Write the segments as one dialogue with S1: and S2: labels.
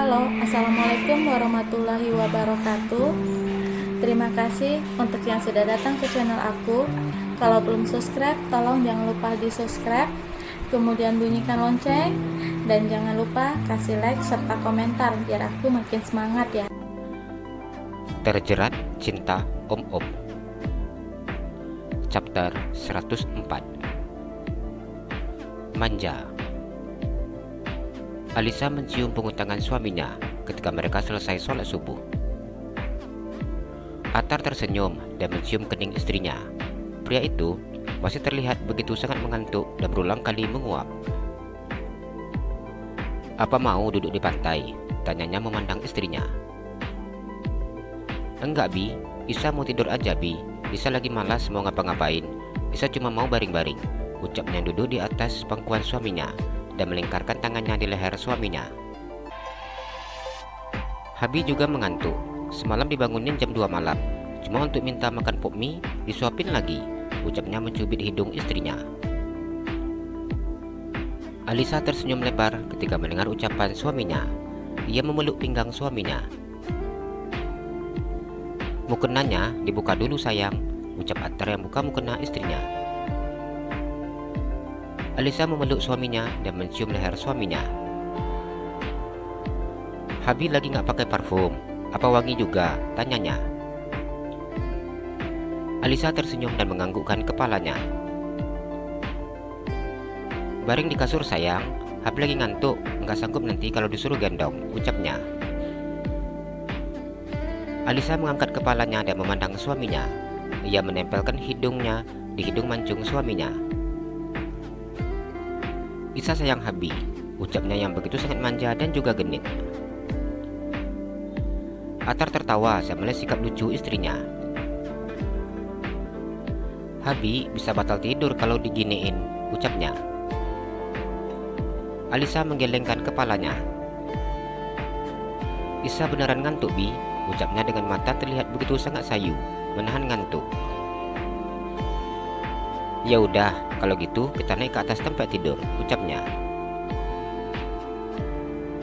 S1: Halo, Assalamualaikum warahmatullahi wabarakatuh. Terima kasih untuk yang sudah datang ke channel aku. Kalau belum subscribe, tolong jangan lupa di subscribe, kemudian bunyikan lonceng, dan jangan lupa kasih like serta komentar biar aku makin semangat ya.
S2: Terjerat Cinta Om-Om, Chapter 104. Manja. Alisa mencium punggung tangan suaminya ketika mereka selesai sholat subuh. Atar tersenyum dan mencium kening istrinya. Pria itu masih terlihat begitu sangat mengantuk dan berulang kali menguap. "Apa mau duduk di pantai?" tanyanya memandang istrinya. "Enggak, Bi. Isa mau tidur aja, Bi. Isa lagi malas mau ngapa-ngapain. Isa cuma mau baring-baring," ucapnya duduk di atas pangkuan suaminya dan melingkarkan tangannya di leher suaminya. Habi juga mengantuk. Semalam dibangunin jam 2 malam, cuma untuk minta makan pop mie, disuapin lagi, ucapnya mencubit hidung istrinya. Alisa tersenyum lebar ketika mendengar ucapan suaminya. Ia memeluk pinggang suaminya. "Mukenanya dibuka dulu sayang," ucap Atar yang buka mukena istrinya. Alisa memeluk suaminya dan mencium leher suaminya. "Habi lagi nggak pakai parfum, apa wangi juga?" tanyanya. Alisa tersenyum dan menganggukkan kepalanya. "Baring di kasur sayang, Habi lagi ngantuk, nggak sanggup nanti kalau disuruh gendong," ucapnya. Alisa mengangkat kepalanya dan memandang suaminya. Ia menempelkan hidungnya di hidung mancung suaminya. "Isa sayang Habi," ucapnya yang begitu sangat manja dan juga genit. Atar tertawa saat melihat sikap lucu istrinya. "Habi bisa batal tidur kalau diginiin," ucapnya. Alisa menggelengkan kepalanya. "Isa beneran ngantuk, Bi," ucapnya dengan mata terlihat begitu sangat sayu, menahan ngantuk. "Ya udah, kalau gitu kita naik ke atas tempat tidur," ucapnya.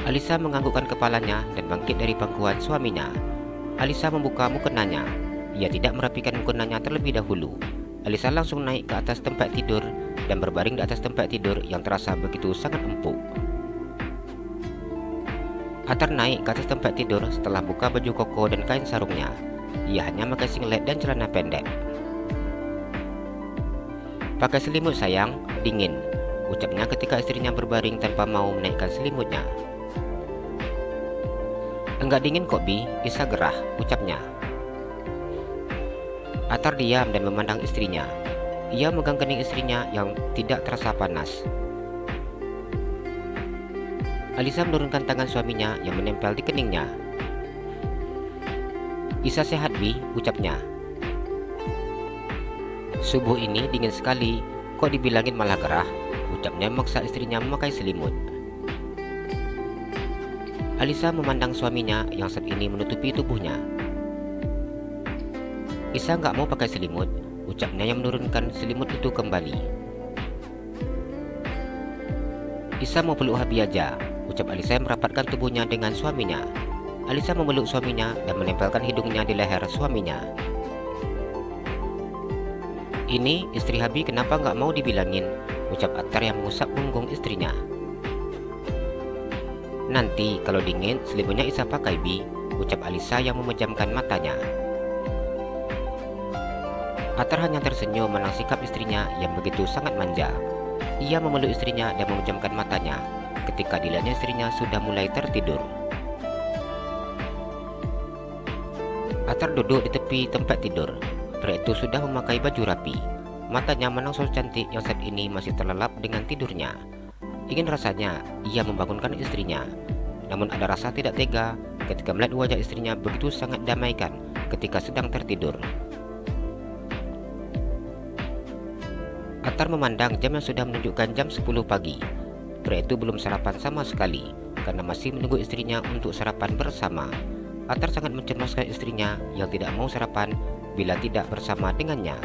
S2: Alisa menganggukkan kepalanya dan bangkit dari pangkuan suaminya. Alisa membuka mukenanya. Ia tidak merapikan mukenanya terlebih dahulu. Alisa langsung naik ke atas tempat tidur dan berbaring di atas tempat tidur yang terasa begitu sangat empuk. Atar naik ke atas tempat tidur setelah buka baju koko dan kain sarungnya. Ia hanya pakai singlet dan celana pendek. "Pakai selimut sayang, dingin," ucapnya ketika istrinya berbaring tanpa mau menaikkan selimutnya. "Enggak dingin kok, Bi, Isa gerah," ucapnya. Atar diam dan memandang istrinya. Ia megang kening istrinya yang tidak terasa panas. Alisa menurunkan tangan suaminya yang menempel di keningnya. "Isa sehat, Bi," ucapnya. "Subuh ini dingin sekali, kok dibilangin malah gerah," ucapnya memaksa istrinya memakai selimut. Alisa memandang suaminya yang saat ini menutupi tubuhnya. "Isa nggak mau pakai selimut," ucapnya yang menurunkan selimut itu kembali. "Isa mau peluk Habi aja," ucap Alisa yang merapatkan tubuhnya dengan suaminya. Alisa memeluk suaminya dan menempelkan hidungnya di leher suaminya. "Ini istri Habi kenapa nggak mau dibilangin?" ucap Atar yang mengusap punggung istrinya. "Nanti kalau dingin selimutnya Isa pakai, Bi," ucap Alisa yang memejamkan matanya. Atar hanya tersenyum menang sikap istrinya yang begitu sangat manja. Ia memeluk istrinya dan memejamkan matanya ketika dilihatnya istrinya sudah mulai tertidur. Atar duduk di tepi tempat tidur. Pria itu sudah memakai baju rapi. Matanya menang sosok cantik yang saat ini masih terlelap dengan tidurnya. Ingin rasanya ia membangunkan istrinya. Namun ada rasa tidak tega ketika melihat wajah istrinya begitu sangat damaikan ketika sedang tertidur. Atar memandang jam yang sudah menunjukkan jam 10 pagi. Pria itu belum sarapan sama sekali karena masih menunggu istrinya untuk sarapan bersama. Atar sangat mencemaskan istrinya yang tidak mau sarapan bila tidak bersama dengannya.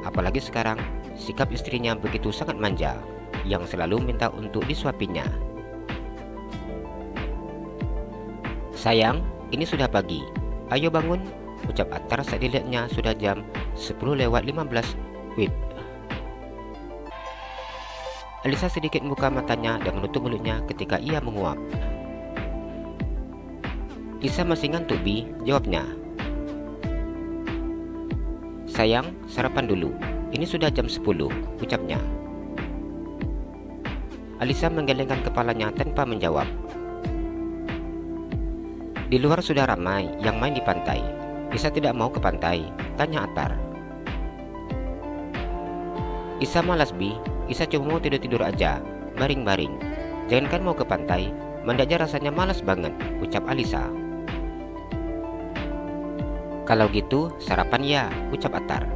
S2: Apalagi sekarang sikap istrinya begitu sangat manja yang selalu minta untuk disuapinya. "Sayang, ini sudah pagi. Ayo bangun," ucap Atar saat dilihatnya sudah jam 10:15 WIB. Alisa sedikit membuka matanya dan menutup mulutnya ketika ia menguap. "Isa masih ngantuk, Bi," jawabnya. "Sayang, sarapan dulu. Ini sudah jam 10, ucapnya. Alisa menggelengkan kepalanya tanpa menjawab. "Di luar sudah ramai yang main di pantai. Isa tidak mau ke pantai?" tanya Atar. "Isa malas, Bi. Isa cuma mau tidur-tidur aja, baring-baring. Jangankan mau ke pantai, mandi aja rasanya malas banget," ucap Alisa. "Kalau gitu sarapan ya," ucap Atar.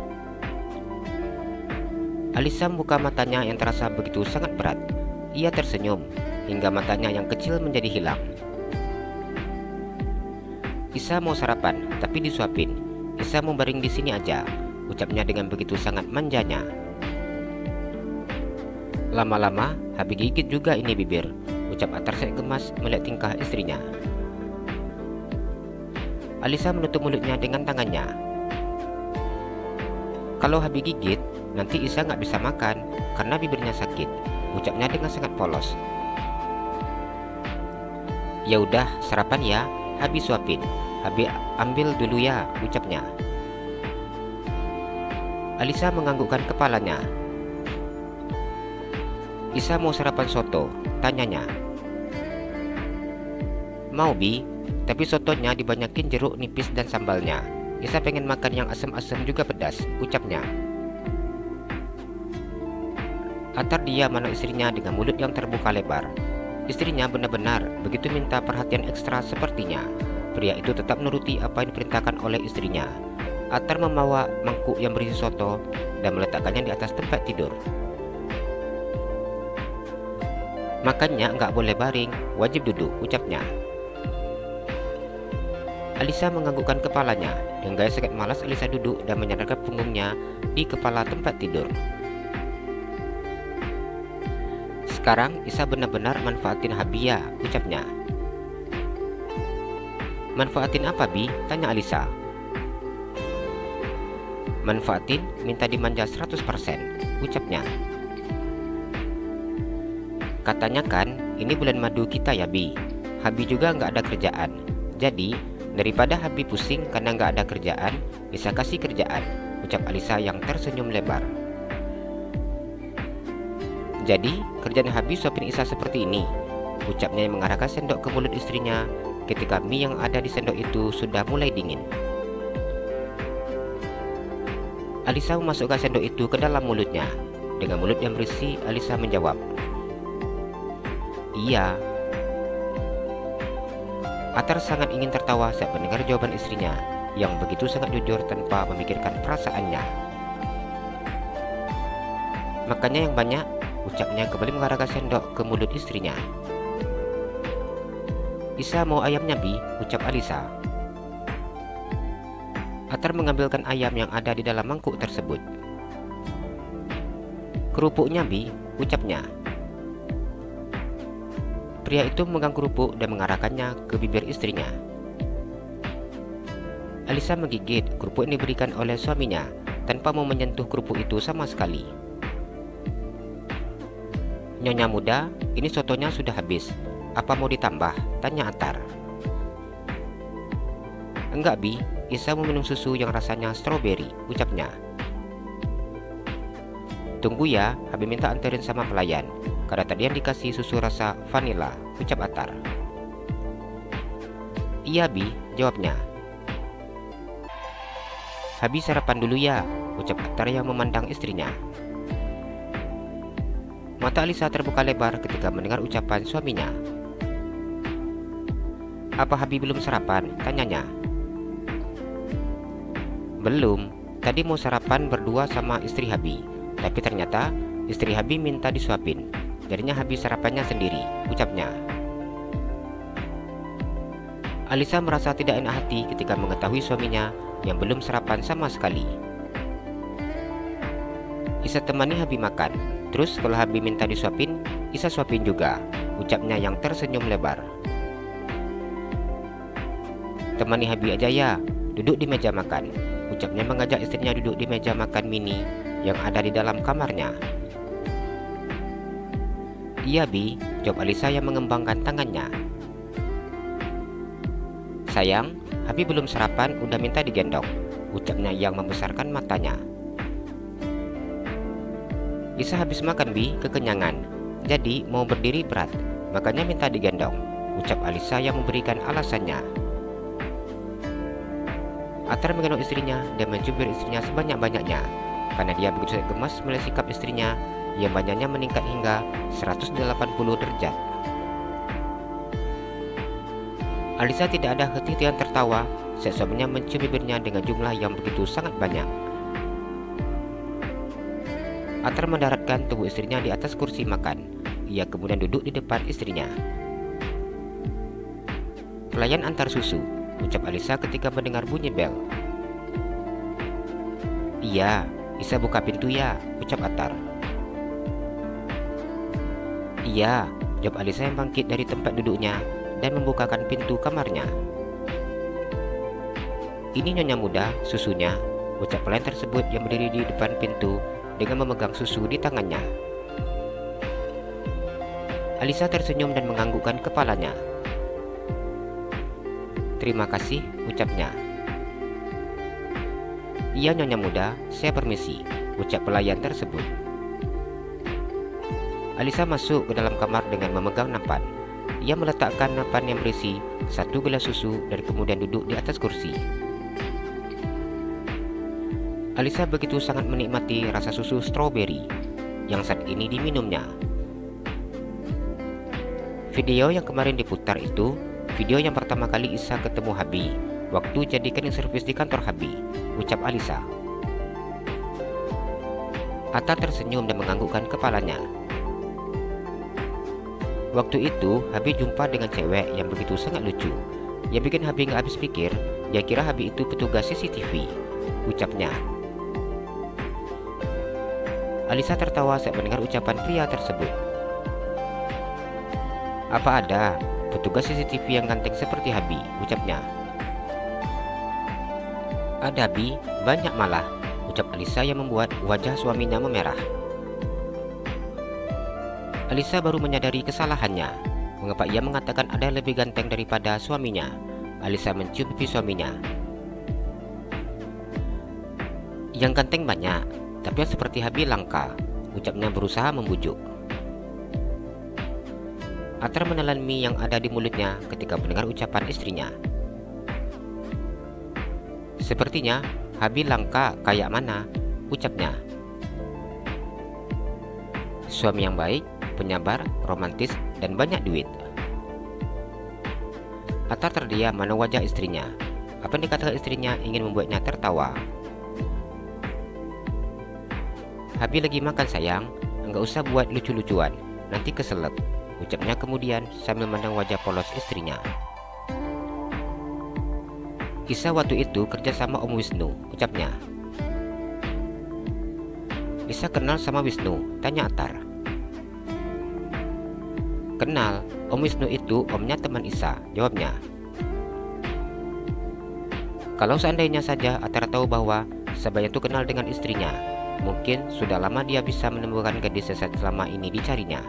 S2: Alisa membuka matanya yang terasa begitu sangat berat. Ia tersenyum hingga matanya yang kecil menjadi hilang. "Isa mau sarapan, tapi disuapin. Isa mau baring di sini aja," ucapnya dengan begitu sangat manjanya. "Lama-lama habis gigit juga ini bibir," ucap Atar sangat gemas melihat tingkah istrinya. Alisa menutup mulutnya dengan tangannya. "Kalau habis gigit, nanti Isa nggak bisa makan karena bibirnya sakit," ucapnya dengan sangat polos. "Ya udah, sarapan ya, habis suapin. Habis ambil dulu ya," ucapnya. Alisa menganggukkan kepalanya. "Isa mau sarapan soto?" tanyanya. "Mau, Bi, tapi sotonya dibanyakin jeruk nipis dan sambalnya. Isa pengen makan yang asam-asam juga pedas," ucapnya. Atar diam menatap istrinya dengan mulut yang terbuka lebar. Istrinya benar-benar begitu minta perhatian ekstra sepertinya. Pria itu tetap menuruti apa yang diperintahkan oleh istrinya. Atar membawa mangkuk yang berisi soto dan meletakkannya di atas tempat tidur. "Makannya nggak boleh baring, wajib duduk," ucapnya. Alisa menganggukkan kepalanya. Dengan gaya sangat malas Alisa duduk dan menyandarkan punggungnya di kepala tempat tidur. "Sekarang Isa benar-benar manfaatin Habi ya," ucapnya. "Manfaatin apa, Bi?" tanya Alisa. "Manfaatin minta dimanja 100%, ucapnya. "Katanya kan ini bulan madu kita ya, Bi. Habi juga nggak ada kerjaan. Jadi daripada Habi pusing karena nggak ada kerjaan, Isa kasih kerjaan," ucap Alisa yang tersenyum lebar. "Jadi kerjaan Habi suapin Isa seperti ini," ucapnya yang mengarahkan sendok ke mulut istrinya ketika mie yang ada di sendok itu sudah mulai dingin. Alisa memasukkan sendok itu ke dalam mulutnya. Dengan mulut yang berisi, Alisa menjawab, "Iya." Atar sangat ingin tertawa saat mendengar jawaban istrinya yang begitu sangat jujur tanpa memikirkan perasaannya. "Makannya yang banyak," ucapnya kembali mengarahkan sendok ke mulut istrinya. "Isa mau ayamnya, Bi," ucap Alisa. Atar mengambilkan ayam yang ada di dalam mangkuk tersebut. "Kerupuknya, Bi," ucapnya. Pria itu memegang kerupuk dan mengarahkannya ke bibir istrinya. Alisa menggigit kerupuk yang diberikan oleh suaminya tanpa mau menyentuh kerupuk itu sama sekali. "Nyonya muda, ini sotonya sudah habis. Apa mau ditambah?" tanya Atar. "Enggak, Bi. Isa mau minum susu yang rasanya stroberi," ucapnya. "Tunggu ya, Habib minta anterin sama pelayan. Karena tadi yang dikasih susu rasa vanila," ucap Atar. "Iya, Bi," jawabnya. "Habis sarapan dulu ya," ucap Atar yang memandang istrinya. Mata Alisa terbuka lebar ketika mendengar ucapan suaminya. "Apa Habi belum sarapan?" tanyanya. "Belum. Tadi mau sarapan berdua sama istri Habi, tapi ternyata istri Habi minta disuapin. Jadinya Habi sarapannya sendiri," ucapnya. Alisa merasa tidak enak hati ketika mengetahui suaminya yang belum sarapan sama sekali. "Isa temani Habi makan. Terus kalau Habi minta disuapin, Isa suapin juga," ucapnya yang tersenyum lebar. temani Habi aja ya, duduk di meja makan, ucapnya mengajak istrinya duduk di meja makan mini yang ada di dalam kamarnya. Iya Bi, jawab Alisa yang mengembangkan tangannya. Sayang, Habi belum sarapan udah minta digendong, ucapnya yang membesarkan matanya. Lisa habis makan Bi, kekenyangan, jadi mau berdiri berat, makanya minta digendong, ucap Alisa yang memberikan alasannya. Atar menggendong istrinya dan mencubir istrinya sebanyak-banyaknya, karena dia begitu gemas melihat sikap istrinya yang badannya meningkat hingga 180 derajat. Alisa tidak ada henti-hentian tertawa saat suaminya mencium bibirnya dengan jumlah yang begitu sangat banyak. Atar mendaratkan tubuh istrinya di atas kursi makan. Ia kemudian duduk di depan istrinya. Pelayan antar susu, ucap Alisa ketika mendengar bunyi bel. Iya, bisa buka pintu ya, ucap Atar. Iya, jawab Alisa yang bangkit dari tempat duduknya dan membukakan pintu kamarnya. Ini nyonya muda, susunya, ucap pelayan tersebut yang berdiri di depan pintu dengan memegang susu di tangannya. Alisa tersenyum dan menganggukkan kepalanya. Terima kasih, ucapnya. Iya nyonya muda, saya permisi, ucap pelayan tersebut. Alisa masuk ke dalam kamar dengan memegang nampan. Ia meletakkan nampan yang berisi 1 gelas susu dan kemudian duduk di atas kursi. Alisa begitu sangat menikmati rasa susu stroberi yang saat ini diminumnya. Video yang kemarin diputar itu video yang pertama kali Isa ketemu Habi waktu jadi cleaning service di kantor Habi, ucap Alisa. Atta tersenyum dan menganggukkan kepalanya. Waktu itu Habi jumpa dengan cewek yang begitu sangat lucu, yang bikin Habi gak habis pikir. Dia kira Habi itu petugas CCTV, ucapnya. Alisa tertawa saat mendengar ucapan pria tersebut. Apa ada petugas CCTV yang ganteng seperti Habi, ucapnya. Ada Bi, banyak malah, ucap Alisa yang membuat wajah suaminya memerah. Alisa baru menyadari kesalahannya. Mengapa ia mengatakan ada yang lebih ganteng daripada suaminya? Alisa mencium pipi suaminya. Yang ganteng banyak, tapi yang seperti Habi langka, ucapnya berusaha membujuk. Atar menelan mie yang ada di mulutnya ketika mendengar ucapan istrinya. Sepertinya Habi langka kayak mana, ucapnya. Suami yang baik, penyabar, romantis, dan banyak duit. Atar terdiam mana wajah istrinya. Apa yang dikatakan istrinya ingin membuatnya tertawa. Habi lagi makan sayang, enggak usah buat lucu-lucuan, nanti keselak, ucapnya kemudian sambil memandang wajah polos istrinya. Isa waktu itu kerja sama Om Wisnu, ucapnya. Isa kenal sama Wisnu, tanya Atar. Kenal, Om Wisnu itu omnya teman Isa, jawabnya. Kalau seandainya saja Atar tahu bahwa Sabaya itu kenal dengan istrinya, mungkin sudah lama dia bisa menemukan gadis sesat selama ini dicarinya.